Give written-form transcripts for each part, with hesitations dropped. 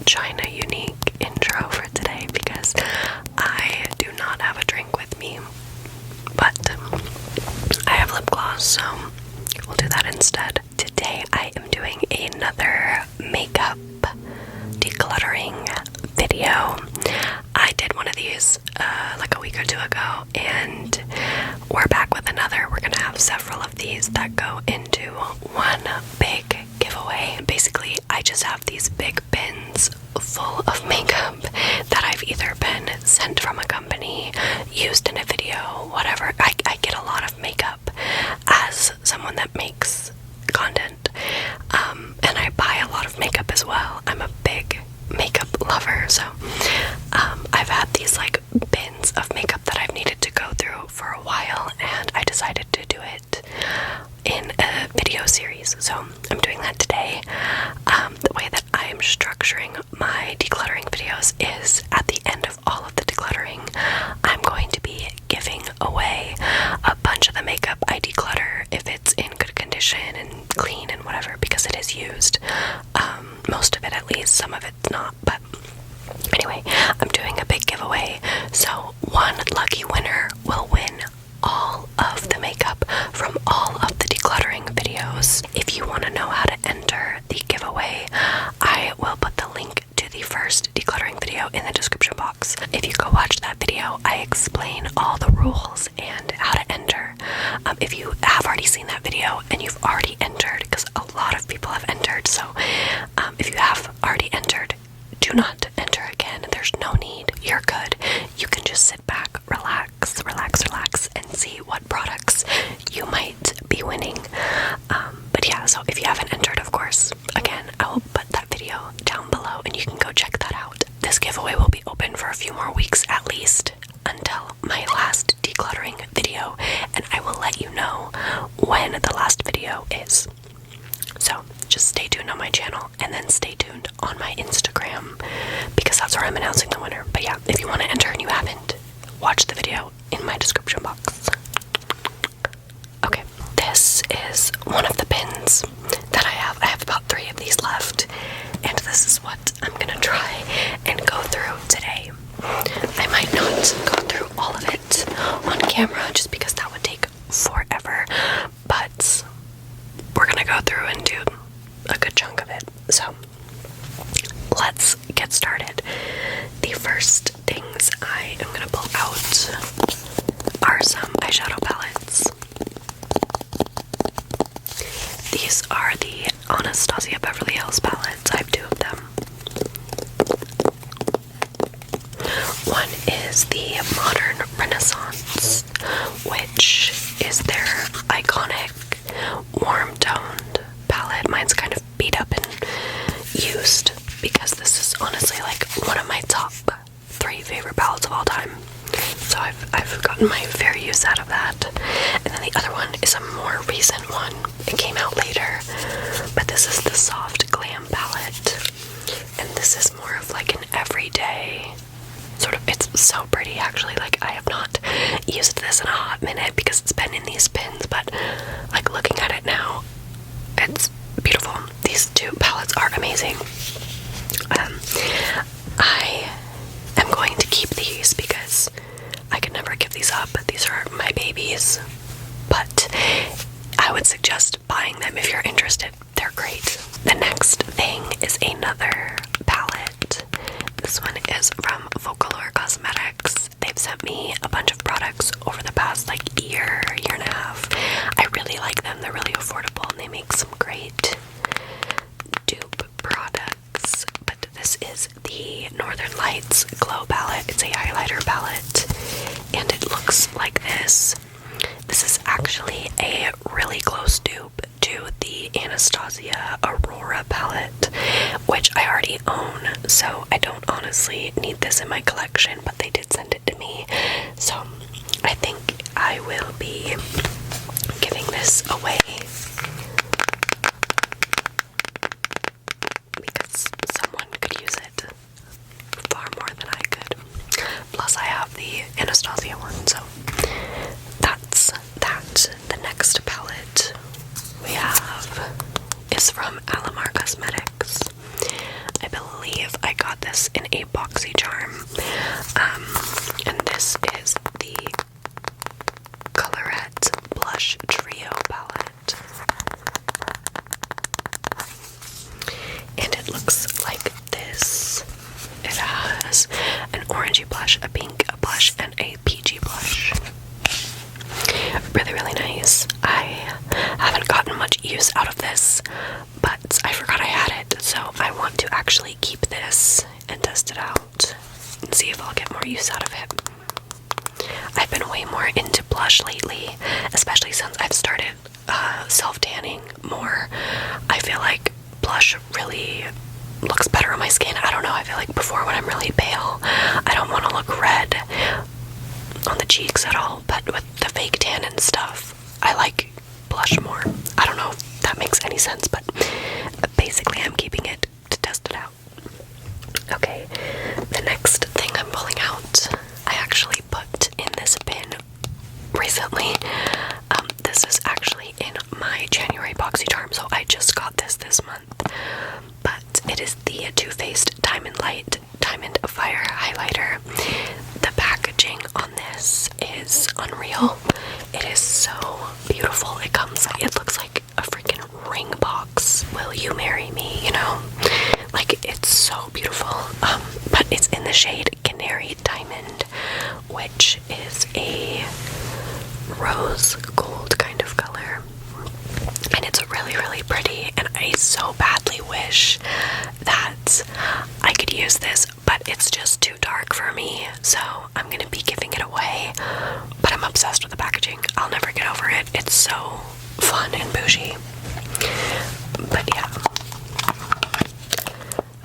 China unique intro for today because I do not have a drink with me, but I have lip gloss, so we'll do that instead. Today I am doing another makeup decluttering video. I did one of these like a week or two ago, and we're back with another. We're gonna have several of these that go into one big giveaway. Basically, I just have these big bins full of makeup that I've either been sent from a company, used in a video, whatever. I get a lot of makeup as someone that makes content, and I buy a lot of makeup as well. I'm a big makeup lover, so I've had these like bins of makeup that I've needed to go through for a while, and I decided to do it in a video series, so I'm doing that today. The way that I am structuring my decluttering videos is at the end of all of the decluttering, I'm going to be giving away a bunch of the makeup I declutter if it's in good condition and clean and whatever, because it is used. Most of it at least, some of it's not, but anyway, I'm doing a big giveaway, so one lucky winner will win all of the makeup from all of the decluttering videos. If you want to know how to enter the giveaway, I will put the link to the first decluttering video in the description box. If you go watch that video, I explain all the rules and how to enter. If you have already seen that video and you've already entered, because a lot of people have entered, so if you have already entered, do not enter again. There's no need. You're good. You can just sit back, relax, and see what products you might be winning. But yeah, so if you haven't entered, of course, again, I will put that video down below and you can go check that out. This giveaway will be open for a few more weeks at least, until my last decluttering video, and I will let you know when the last video is. So just stay tuned on my channel, and then stay tuned on my Instagram, because that's where I'm announcing the winner. But yeah, if you want to enter and you haven't, watch the video in my description box. Okay, this is one of the bins that I have. I have about 3 of these left, and this is what I'm gonna try and go through today. I might not go through all of it on camera just because that would take forever, but we're gonna go through and do a good chunk of it. So let's get started. The first things I am gonna pull out are some eyeshadow palettes. These are the Anastasia Beverly Hills palettes. I have 2 of them. One is the Modern Renaissance, which is their iconic warm-toned palette. Mine's kind of beat up and used because this is honestly like one of my top 3 favorite palettes of all time. So I've gotten my fair use out of that. And then the other one is a more recent one. It came out later, but this is the Soft Glam palette. And this is more of like an everyday sort of, it's so pretty actually. Like, I have not used this in a hot minute because it's been in these bins, but like looking at it now, it's beautiful. These 2 palettes are amazing. I am going to keep these because I could never give these up. These are my babies, but I would suggest buying them if you're interested. They're great. The next thing is another palette. This one is from Folklore Cosmetics. They've sent me a bunch of products over the past like year and a half. I really like them. They're really affordable and they make some great dupe products. But this is the Northern Lights Glow palette. It's a highlighter palette and it looks like this. This is actually a really close dupe to the Anastasia Aurora palette, which I already own, so I don't honestly need this in my collection, but they did send it to me, so I think I will be giving this away because someone could use it far more than I could. Plus I have the Anastasia one, so that's that. The next palette we have is from Alamar Cosmetics. I believe I got BoxyCharm. And this is the Colorette Blush Trio palette. And it looks like this. It has an orangey blush, a pink blush, and a peachy blush. Really, really nice. I haven't gotten much use out of this, but I forgot I had it, so I want to actually keep this and test it out and see if I'll get more use out of it. I've been way more into blush lately, especially since I've started self-tanning more. I feel like blush really looks better on my skin. I don't know, I feel like before when I'm really pale, I don't want to look red on the cheeks at all, but with the fake tan and stuff, I like blush more. I don't know if that makes any sense, but basically I'm keeping it to test it out. Okay, the next thing I'm pulling out, I actually put in this bin recently. This is actually in my January BoxyCharm, so I just got this month. But it is the Too Faced Diamond Light Diamond Fire Highlighter. The packaging on this is unreal. It is so beautiful. It looks like a freaking ring box. Will you marry me? You know? Like, it's so beautiful. But it's in the shade Canary Diamond, which is a rose gold kind of color. And it's really, really pretty, and I so badly wish that I could use this, but it's just too dark for me, so I'm gonna be giving it away. But I'm obsessed with the packaging. I'll never get over it. It's so fun and bougie. But yeah,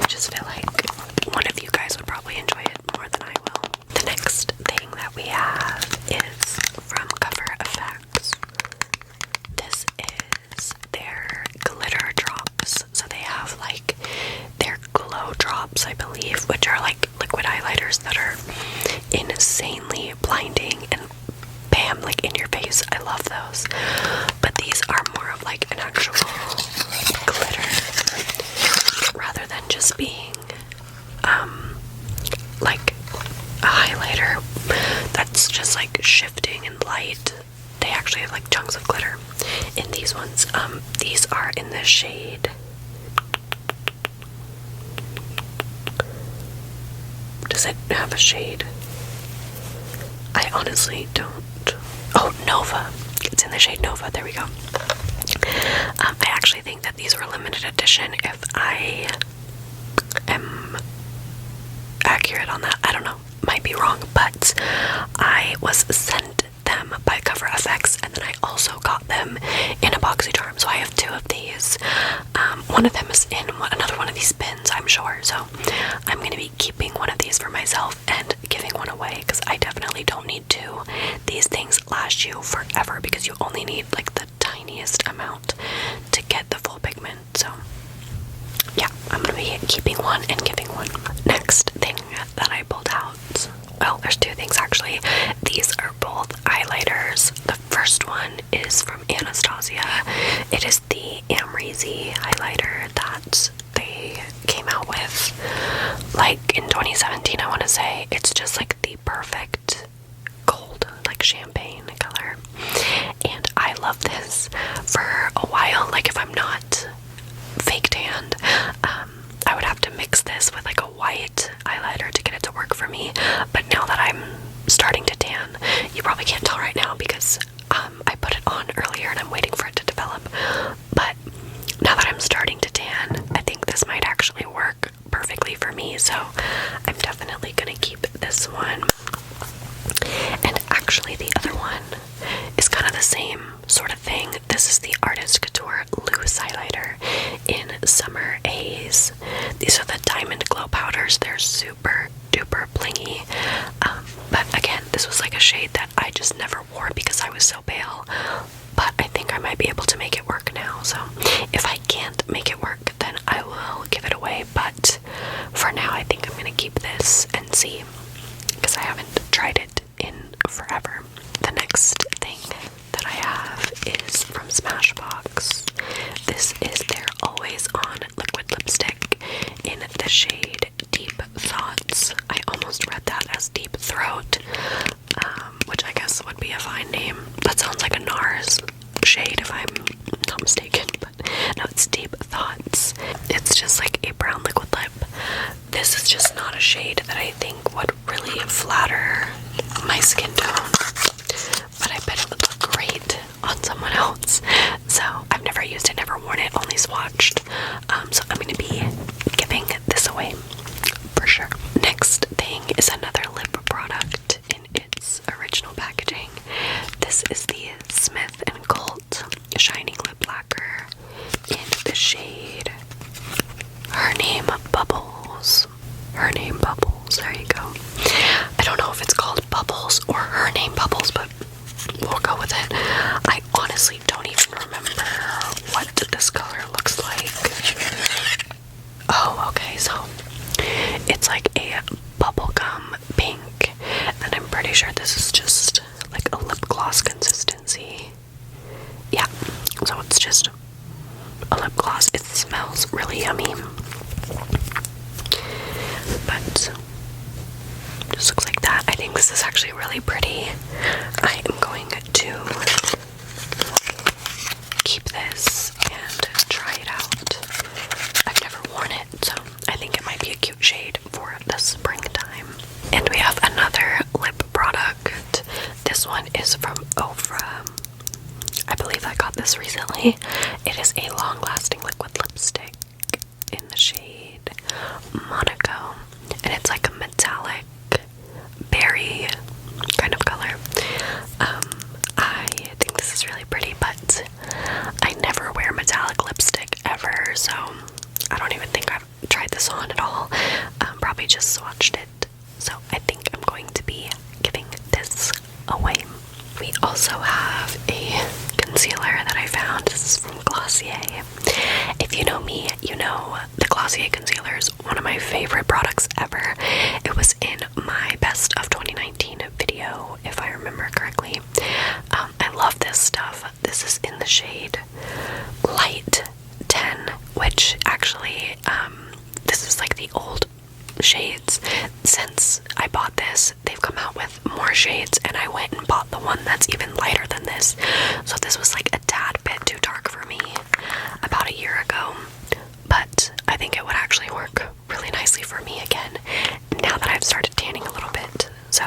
I just feel like one of you guys would probably enjoy it more than I will. The next thing that we have is from Cover Effects. This is their glitter drops. So they have like their glow drops, I believe, which are like liquid highlighters that are insanely blinding and bam, like in your face. I love those. But these are more of like an actual glitter rather than just being like a highlighter that's just like shifting and light. They actually have like chunks of glitter in these ones. These are in the shade. Does it have a shade? I honestly don't. Oh, Nova. It's in the shade Nova. There we go. I actually think that these were limited edition, if I am accurate on that. I don't know. Might be wrong, but I was sent them by Cover FX, and then I also got them in a BoxyCharm, so I have two of these. One of them is in another one of these bins, I'm sure, so I'm going to be keeping one of these for myself and giving one away, because I definitely don't need two. These things last you forever, because you only need like the tiniest amount to get the full pigment, so yeah, I'm going to be keeping one and giving one. Next thing that I pulled out, well, there's two things actually. These are both highlighters. The first one is from Anastasia. It is the Amrezy highlighter that they came out with like in 2017, I want to say. It's just like the perfect gold, like champagne color. And I love this for a while. Like if I'm not fake tanned, I would have to mix this with like a white highlighter to get it to work for me. But now that I'm starting to tan, you probably can't tell right now because I put it on earlier and I'm waiting for it to develop. But now that I'm starting to tan, I think this might actually work perfectly for me. So I'm definitely gonna keep this one. And actually the other one is kind of the same sort of thing. This is the Artist Couture Loose Highlighter in Summer A's. These are the Diamond Glow Powders. They're super duper blingy. But again, this was like a shade that I just never wore because I was so pale. But I think I might be able to make it work now. So if I can't make it work, then I will give it away. But for now, I think I'm going to keep this and see, because I haven't tried it in forever. The next thing that I have is from Smashbox. This is their Always On liquid lipstick in the shade Deep Thoughts. shade that I think would really flatter my skin tone, but I bet it would look great on someone else. So I've never used it, never worn it, only swatched. So I'm going to be giving this away for sure. Next thing is another lip product in its original packaging. This is the Smith & Colt Shining Lip Lacquer in the shade Her Name Bubbles. Her Name Bubbles, there you go. I don't know if it's called Bubbles or Her Name Bubbles, but we'll go with it. I honestly don't even remember what this color looks like. Oh, okay, so it's like a bubblegum pink, and I'm pretty sure this is just like a lip gloss consistency. Yeah, so it's just a lip gloss. It smells really yummy, but just looks like that. I think this is actually really pretty. I am going to keep this and try it out. I've never worn it, so I think it might be a cute shade for the springtime. And we have another lip product. This one is from Ofra. I believe I got this recently. It is a long-lasting liquid lipstick in the shade Monaco, and it's like a metallic berry kind of color. I think this is really pretty, but I never wear metallic lipstick ever, so I don't even think I've tried this on at all. Probably just swatched it. So I think I'm going to be giving this away. We also have a concealer that I found. This is from Glossier. If you know me, you know the Glossier concealer is one of my favorite products ever. It was in my best of 2019 video, if I remember correctly. I love this stuff. This is in the shade Light 10, which actually, this is like the old shades. Since I bought this, they've come out with more shades, and I went and bought the one that's even lighter than this. So this was like a tad bit too dark for me about a year ago, but I think it would actually work really nicely for me again now that I've started tanning a little bit. So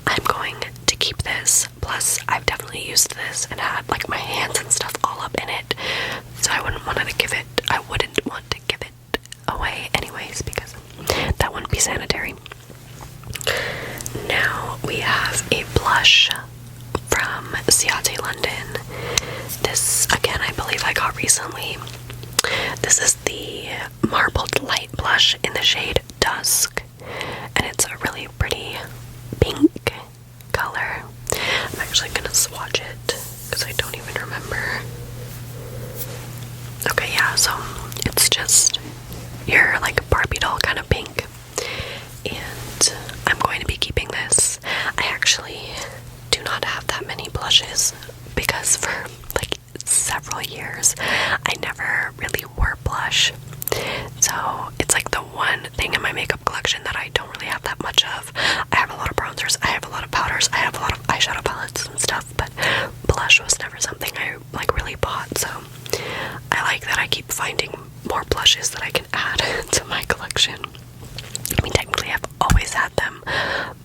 I'm going to keep this. Plus I've definitely used this and had like my hands and stuff all up in it, so I wouldn't want to give it away anyways, because that wouldn't be sanitary. Now we have a blush from Ciate London. This, again, I believe I got recently. This is the Marbled Light blush in the shade Dusk, and it's a really pretty pink color. I'm actually gonna swatch it because I don't even remember. Okay, yeah, so it's just your like Barbie doll kind of pink, and I'm going to be keeping this. I actually do not have that many blushes because for like several years I never really wore blush, so it's like the one thing in my makeup collection that I don't really have that much of. I have a lot of bronzers, I have a lot of powders, I have a lot of eyeshadow palettes and stuff, but blush was never something I like really bought. So I like that I keep finding more blushes that I can add to my collection. I mean, technically I've always had them,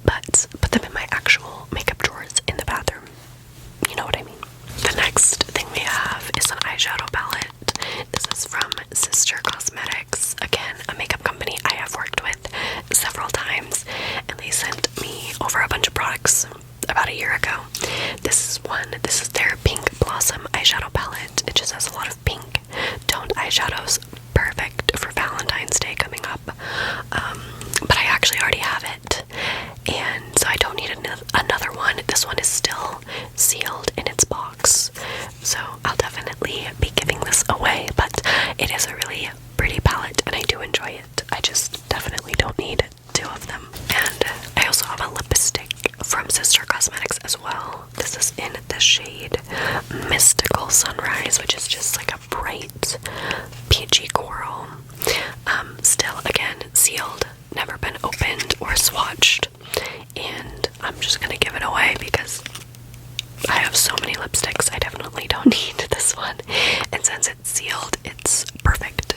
but put them in my actual makeup drawers in the bathroom. You know what I mean? The next thing we have is an eyeshadow palette. This is from Sister Cosmetics. Again, a makeup company I have worked with several times, and they sent me over a bunch of products about a year ago. This is their Pink Blossom eyeshadow palette. It just has a lot of pink toned eyeshadows, perfect for Valentine's Day coming up. But I actually already have it, and so I don't need another one. This one is still sealed in its box, so I'll definitely be giving this away, but it is a really pretty palette and I do enjoy it. I just definitely don't need two of them. And I also have a lipstick from Sister Cosmetics as well. This is in the shade Mystical Sunrise, which is just like a bright peachy coral. Still, again, sealed, never been opened or swatched, and I'm just gonna give it away because I have so many lipsticks. I definitely don't need this one, and since it's sealed, it's perfect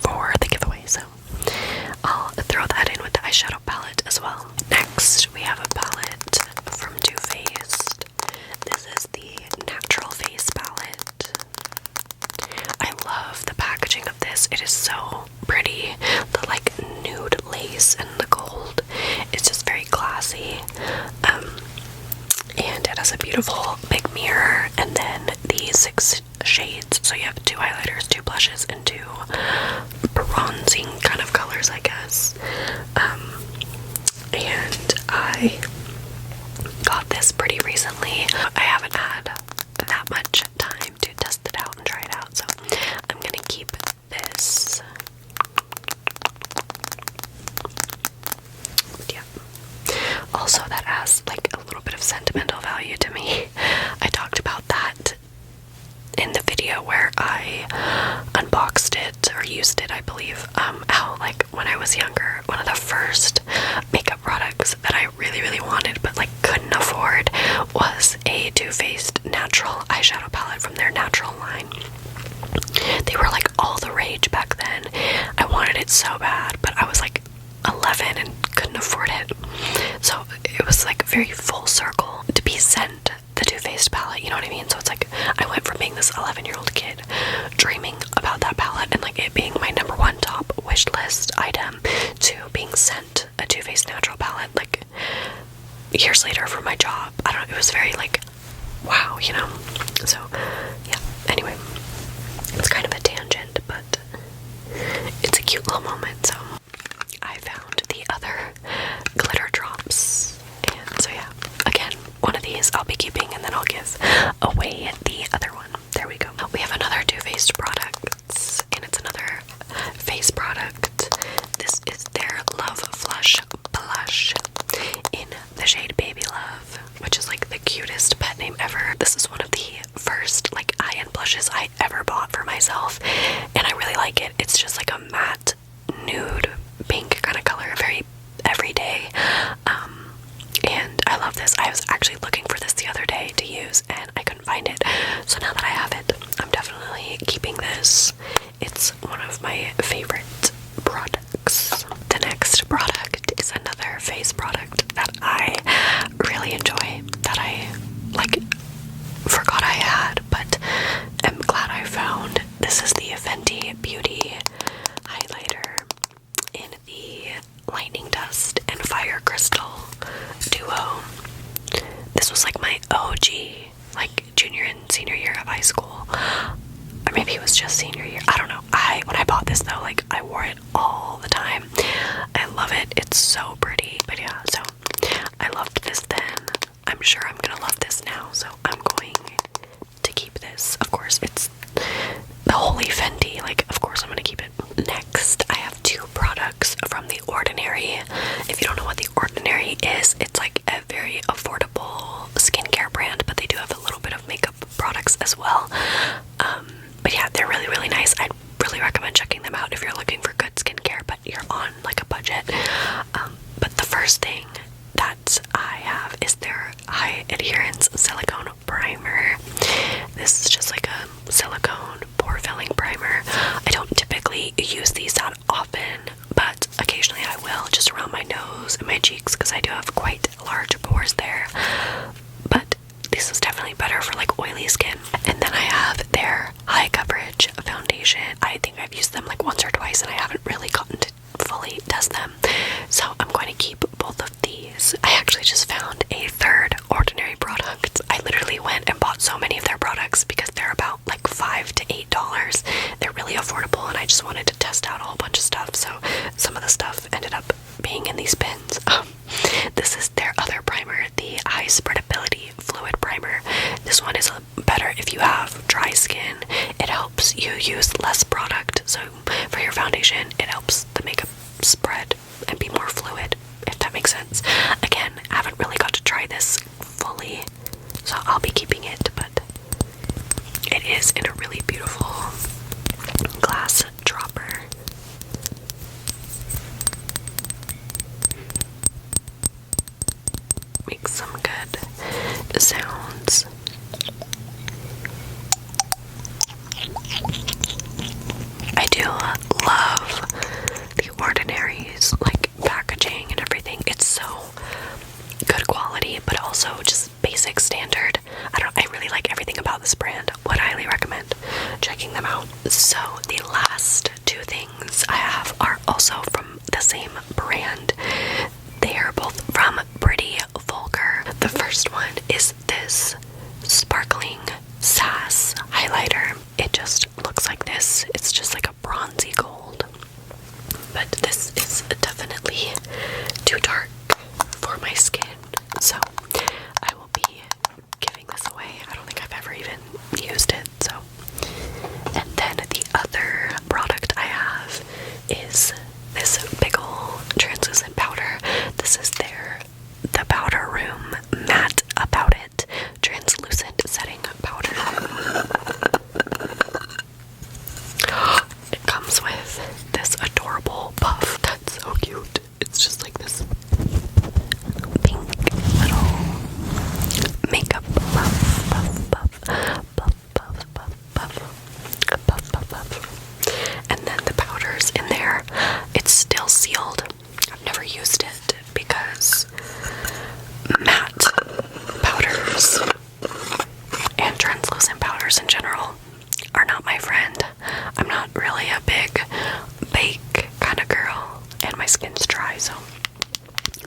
for the giveaway. So I'll throw that in with the eyeshadow eyeshadow palette as well. Next, we have a palette from Too Faced. This is the Natural Face palette. I love the packaging of this. It is so pretty. The like nude lace and the gold. It's just very classy. And it has a beautiful big mirror, and then the 6 shades. So you have 2 highlighters, 2 blushes, and 2 bronzing kind of colors, I guess. And I got this pretty recently. I haven't had that much time to test it out and try it out, so I'm gonna keep this. Yeah. Also, that has like a little bit of sentimental value to me. I talked about that in the video where I unboxed it or used it, I believe. How like when I was younger, one of the first makeup products that I really wanted but like couldn't afford was a Too Faced natural eyeshadow palette from their natural line. They were like all the rage back then. I wanted it so bad, but I was like 11 and couldn't afford it. So it was like very full circle to be sent the Too Faced palette, you know what I mean? So it's like I went from being this 11-year-old kid dreaming about that palette and like it being my #1 top wish list item to being sent a Too Faced natural palette like years later for my job. I don't know, it was very like wow, you know? So yeah, anyway, it's kind of a tangent, but it's a cute little moment. So I found the other glitter drops, and so yeah, again, one of these I'll be keeping, and then I'll give away the other one. There we go. We have another Too Faced product, and it's another face product. This is their Love Flush Blush in the shade Baby Love, which is like the cutest pet name ever. This is one of the first like eye-end blushes I ever bought for myself, and I really like it. It's just like a matte nude pink kind of color, very everyday, and I love this. I was actually looking for this the other day to use and I couldn't find it, so now that I have it, I'm definitely keeping this. It's one of my favorite products. The next product is another face product that I really enjoy, that I like forgot I had, but I'm glad I found. This is the Fenty Beauty highlighter in the Lightning Dust and Fire Crystal duo. This was like my OG, like junior and senior year of high school, or maybe it was just senior year, I don't know. When I bought this though, like I wore it all the time. I love it. It's so pretty. But yeah, so I loved this then. I'm sure I'm gonna love this now, so I'm going to keep this. Of course, it's the Holy Fenty, like of course I'm gonna keep it. Next, I have 2 products from The Ordinary. If you don't know what The Ordinary is, it's like a very affordable skincare brand, but they do have a little bit of makeup products as well. But yeah, they're really nice. I'd really recommend checking them out if you're looking for good skincare, but you're on like a budget. But the first thing that I have is their High Adherence Silicone Primer. This is just like a silicone pore filling primer. I don't typically use these that often, but occasionally I will, just around my nose and my cheeks, because I do have quite large pores there. But this is definitely better for like oily skin. And then I have their High Coverage Foundation. I think I've used them like once or twice and I haven't really gotten to fully test them, so I'm going to keep both of these. I actually just found a third Ordinary product. I literally went and bought so many of their products because they're about like $5 to $8. They're really affordable, and I just wanted to test out a whole bunch of stuff, so some of the stuff ended up being in these bins. This is their other primer, the High Spreadability Fluid Primer. This one is better if you have dry skin. It helps you use less product, so for your foundation, it helps the makeup spread and be more fluid, if that makes sense. Again, I haven't really got to try this fully, so I'll be keeping it, but it is in a really beautiful glass dropper. Makes some good sounds. I do love The Ordinary's like packaging but this is definitely too dark for my skin, so I will be giving this away. I don't think I've ever even used it, so. And then the other product I have is this big ol' translucent powder. This is the Powder Room Matte About It Translucent Setting Powder. It comes with this adorable puff that's so cute. It's just like this pink little makeup puff, puff, puff, puff, puff, puff, puff, puff, puff, puff. And then the powder's in there. It's still sealed. I've never used it because matte powders and translucent powders in general are not my friend. I'm not really a big bake kind of girl, and my skin's dry, so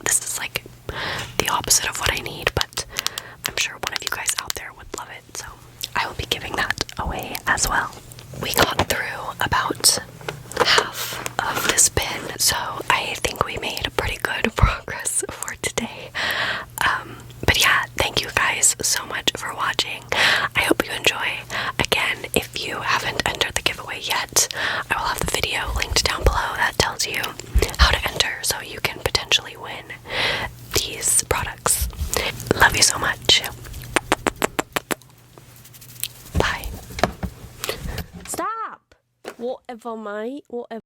this is like the opposite of what I need, but I'm sure one of you guys out there would love it, so I will be giving that away as well. We got through about half of this bin, so I think we made pretty good progress for today. But yeah, thank you guys so much for watching. I hope you enjoy. Again, if you haven't entered the giveaway yet, I will have the video linked down below that tells you how to enter so you can potentially win these products. Love you so much. Bye. Stop! Whatever, mate. Whatever.